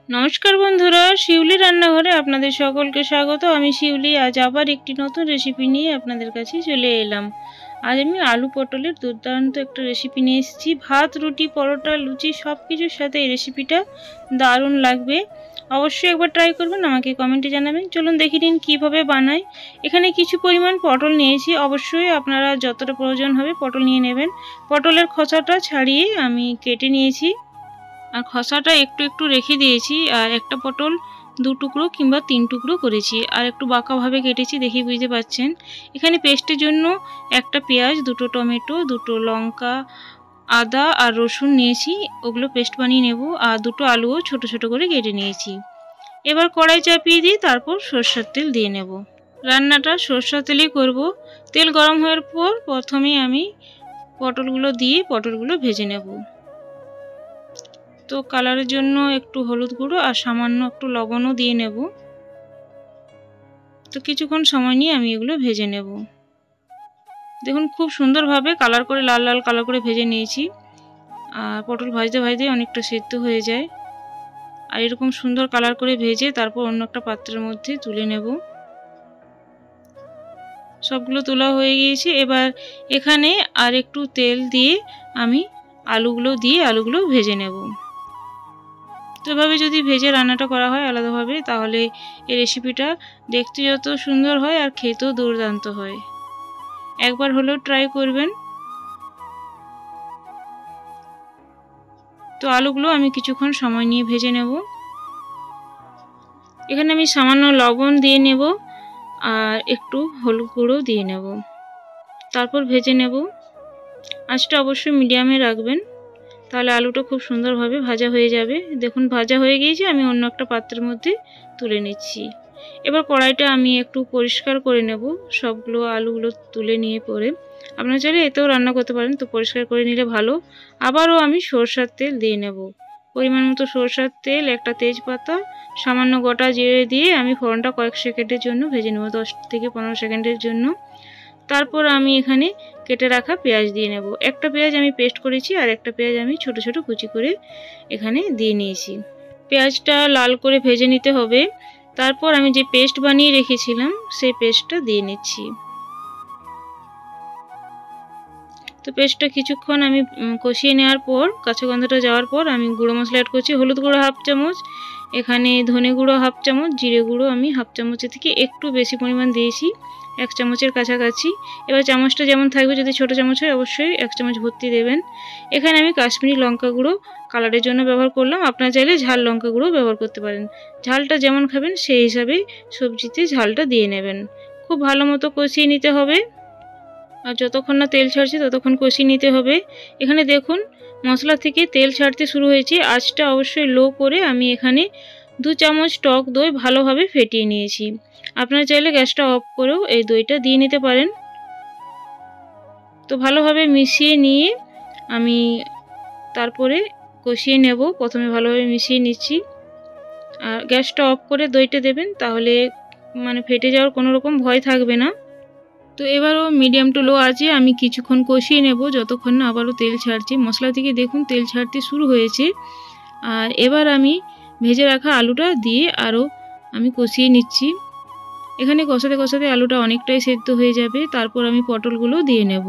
নমস্কার বন্ধুরা, শিউলি রান্নাঘরে আপনাদের সকলকে স্বাগত। আমি শিউলি আজ আবার একটি নতুন রেসিপি নিয়ে আপনাদের কাছে চলে এলাম। আজ আমি আলু পটলের দুর্দান্ত একটা রেসিপি নিয়ে এসেছি। ভাত, রুটি, পরোটা, লুচি সব কিছুর সাথে এই রেসিপিটা দারুণ লাগবে। অবশ্যই একবার ট্রাই করবেন, আমাকে কমেন্টে জানাবেন। চলুন দেখে নিন কীভাবে বানাই। এখানে কিছু পরিমাণ পটল নিয়েছি। অবশ্যই আপনারা যতটা প্রয়োজন হবে পটল নিয়ে নেবেন। পটলের খোসাটা ছাড়িয়ে আমি কেটে নিয়েছি আর খোসাটা একটু একটু রেখে দিয়েছি। আর একটা পটল 2 টুকরো কিংবা 3 টুকরো করেছি আর একটু বাঁকাভাবে কেটেছি, দেখে বুঝতে পারছেন। এখানে পেস্টের জন্য একটা পেঁয়াজ, 2টো টমেটো, 2টো লঙ্কা, আদা আর রসুন নিয়েছি, ওগুলো পেস্ট বানিয়ে নেব। আর 2টো আলুও ছোট ছোট করে কেটে নিয়েছি। এবার কড়াই চাপিয়ে দিয়ে তারপর সরষের তেল দিয়ে নেব। রান্নাটা সরষের তেলেই করব। তেল গরম হওয়ার পর প্রথমে আমি পটলগুলো দিয়ে পটলগুলো ভেজে নেব। তো কালারের জন্য একটু হলুদ গুঁড়ো আর সামান্য একটু লবণও দিয়ে নেব। তো কিছুক্ষণ সময় নিয়ে আমি এগুলো ভেজে নেব। দেখুন খুব সুন্দরভাবে কালার করে, লাল লাল কালার করে ভেজে নিয়েছি। আর পটল ভাজতে ভাজতে অনেকটা সেদ্ধ হয়ে যায়। আর এরকম সুন্দর কালার করে ভেজে তারপর অন্য একটা পাত্রের মধ্যে তুলে নেব। সবগুলো তোলা হয়ে গিয়েছে। এবার এখানে আর একটু তেল দিয়ে আমি আলুগুলো ভেজে নেব। তো এভাবে যদি ভেজে রান্নাটা করা হয় আলাদাভাবে, তাহলে এই রেসিপিটা দেখতে যত সুন্দর হয় আর খেতেও দুর্দান্ত হয়। একবার হলেও ট্রাই করবেন। তো আলুগুলো আমি কিছুক্ষণ সময় নিয়ে ভেজে নেব। এখানে আমি সামান্য লবণ দিয়ে নেব আর একটু হলুদ গুঁড়ো দিয়ে নেব। তারপর ভেজে নেব। আঁচটা অবশ্যই মিডিয়ামে রাখবেন, তাহলে আলুটা খুব সুন্দরভাবে ভাজা হয়ে যাবে। দেখুন ভাজা হয়ে গিয়েছে, আমি অন্য একটা পাত্রের মধ্যে তুলে নিচ্ছি। এবার কড়াইটা আমি একটু পরিষ্কার করে নেব, সবগুলো আলুগুলো তুলে নিয়ে পরে। আপনারা চাইলে এতেও রান্না করতে পারেন, তো পরিষ্কার করে নিলে ভালো। আবারও আমি সরষের তেল দিয়ে নেব, পরিমাণ মতো সরষের তেল, একটা তেজপাতা, সামান্য গোটা জিরে দিয়ে আমি ফোড়নটা কয়েক সেকেন্ডের জন্য ভেজে নেব, 10 থেকে 15 সেকেন্ডের জন্য। তারপর আমি এখানে কেটে রাখা পেঁয়াজ দিয়ে নেব। একটা পেঁয়াজ আমি পেস্ট করেছি আর একটা পেঁয়াজ আমি ছোট ছোট কুচি করে এখানে দিয়ে নিয়েছি। পেঁয়াজটা লাল করে ভেজে নিতে হবে। তারপর আমি যে পেস্ট বানিয়ে রেখেছিলাম সেই পেস্টটা দিয়ে নিচ্ছি। তো পেস্টটা কিছুক্ষণ আমি কষিয়ে নেওয়ার পর, কাঁচা গন্ধটা যাওয়ার পর আমি গুঁড়ো মশলা অ্যাড করছি। হলুদ গুঁড়ো 1/2 চামচ, এখানে ধনে গুঁড়ো 1/2 চামচ, জিরে গুঁড়ো আমি 1/2 চামচের থেকে একটু বেশি পরিমাণ দিয়েছি, 1 চামচের কাছাকাছি। এবার চামচটা যেমন থাকবে, যদি ছোটো চামচ হয় অবশ্যই 1 চামচ ভর্তি দেবেন। এখানে আমি কাশ্মীরি লঙ্কা গুঁড়ো কালারের জন্য ব্যবহার করলাম। আপনারা চাইলে ঝাল লঙ্কা গুঁড়ো ব্যবহার করতে পারেন। ঝালটা যেমন খাবেন সেই হিসাবে সবজিতে ঝালটা দিয়ে নেবেন। খুব ভালো মতো কষিয়ে নিতে হবে। আর যতক্ষণ না তেল ছাড়ছে ততক্ষণ কষিয়ে নিতে হবে। এখানে দেখুন মশলা থেকে তেল ছাড়তে শুরু হয়েছে। আঁচটা অবশ্যই লো করে আমি এখানে 2 চামচ টক দই ভালোভাবে ফেটিয়ে নিয়েছি। আপনারা চাইলে গ্যাসটা অফ করেও এই দইটা দিয়ে নিতে পারেন। তো ভালোভাবে মিশিয়ে নিয়ে আমি তারপরে কষিয়ে নেব। প্রথমে ভালোভাবে মিশিয়ে নিচ্ছি আর গ্যাসটা অফ করে দইটা দেবেন, তাহলে ফেটে যাওয়ার কোনো রকম ভয় থাকবে না। তো এবারও মিডিয়াম টু লো আছে আমি কিছুক্ষণ কষিয়ে নেব, যতক্ষণ না আবারও তেল ছাড়ছে। মশলা থেকে দেখুন তেল ছাড়তে শুরু হয়েছে। আর এবার আমি ভেজে রাখা আলুটা দিয়ে আরও আমি কষিয়ে নিচ্ছি। এখানে কষাতে কষাতে আলুটা অনেকটাই সেদ্ধ হয়ে যাবে। তারপর আমি পটলগুলো দিয়ে নেব।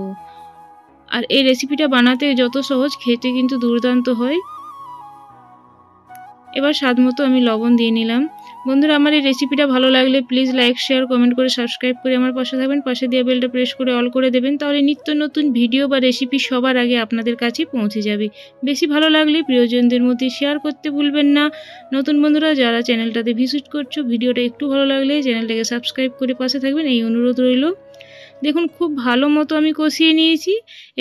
আর এই রেসিপিটা বানাতে যত সহজ, খেতে কিন্তু দুর্দান্ত হয়। এবার স্বাদ মতো আমি লবণ দিয়ে নিলাম। বন্ধুরা, আমার এই রেসিপিটা ভালো লাগলে প্লিজ লাইক, শেয়ার, কমেন্ট করে সাবস্ক্রাইব করে আমার পাশে থাকবেন। পাশে দিয়ে বেলটা প্রেস করে অল করে দেবেন, তাহলে নিত্য নতুন ভিডিও বা রেসিপি সবার আগে আপনাদের কাছে পৌঁছে যাবে। বেশি ভালো লাগলে প্রিয়জনদের মধ্যে শেয়ার করতে ভুলবেন না। নতুন বন্ধুরা যারা চ্যানেলটাতে ভিজিট করছো, ভিডিওটা একটু ভালো লাগলে চ্যানেলটাকে সাবস্ক্রাইব করে পাশে থাকবেন, এই অনুরোধ রইল। দেখুন খুব ভালো মতো আমি কষিয়ে নিয়েছি।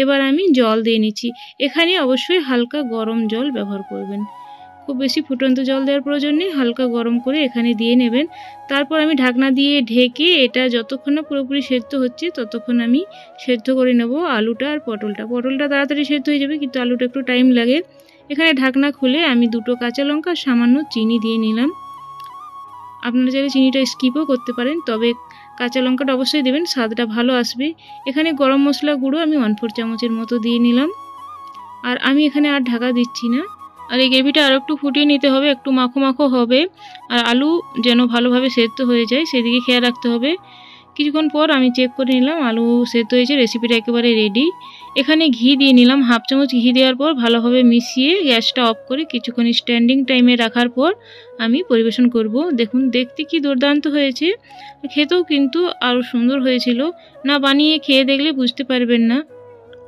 এবার আমি জল দিয়ে নিচ্ছি। এখানে অবশ্যই হালকা গরম জল ব্যবহার করবেন, খুব বেশি ফুটন্ত জল দেওয়ার প্রয়োজন নেই। হালকা গরম করে এখানে দিয়ে নেবেন। তারপর আমি ঢাকনা দিয়ে ঢেকে এটা যতক্ষণ না পুরোপুরি সেদ্ধ হচ্ছে ততক্ষণ আমি সেদ্ধ করে নেব আলুটা আর পটলটা। পটলটা তাড়াতাড়ি সেদ্ধ হয়ে যাবে, কিন্তু আলুটা একটু টাইম লাগে। এখানে ঢাকনা খুলে আমি 2টো কাঁচা লঙ্কা, সামান্য চিনি দিয়ে নিলাম। আপনারা চাইলে চিনিটা স্কিপও করতে পারেন, তবে কাঁচা লঙ্কাটা অবশ্যই দেবেন, স্বাদটা ভালো আসবে। এখানে গরম মশলা গুঁড়ো আমি 1/4 চামচের মতো দিয়ে নিলাম। আর আমি এখানে আর ঢাকা দিচ্ছি না, আর এই গ্রেভিটা আরও একটু ফুটিয়ে নিতে হবে, একটু মাখো মাখো হবে। আর আলু যেন ভালোভাবে সেদ্ধ হয়ে যায় সেদিকে খেয়াল রাখতে হবে। কিছুক্ষণ পর আমি চেক করে নিলাম আলু সেদ্ধ হয়েছে, রেসিপিটা একেবারে রেডি। এখানে ঘি দিয়ে নিলাম, হাফ চামচ ঘি দেওয়ার পর ভালোভাবে মিশিয়ে গ্যাসটা অফ করে কিছুক্ষণ স্ট্যান্ডিং টাইমে রাখার পর আমি পরিবেশন করব। দেখুন দেখতে কি দুর্দান্ত হয়েছে, খেতেও কিন্তু আরও সুন্দর হয়েছিল। না বানিয়ে খেয়ে দেখলে বুঝতে পারবেন না।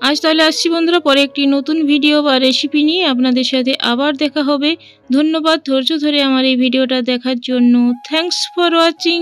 আজ তাহলে আসছি বন্ধুরা, পরে একটি নতুন ভিডিও বা রেসিপি নিয়ে আপনাদের সাথে আবার দেখা হবে। ধন্যবাদ ধৈর্য ধরে আমার এই ভিডিওটা দেখার জন্য। Thanks for watching.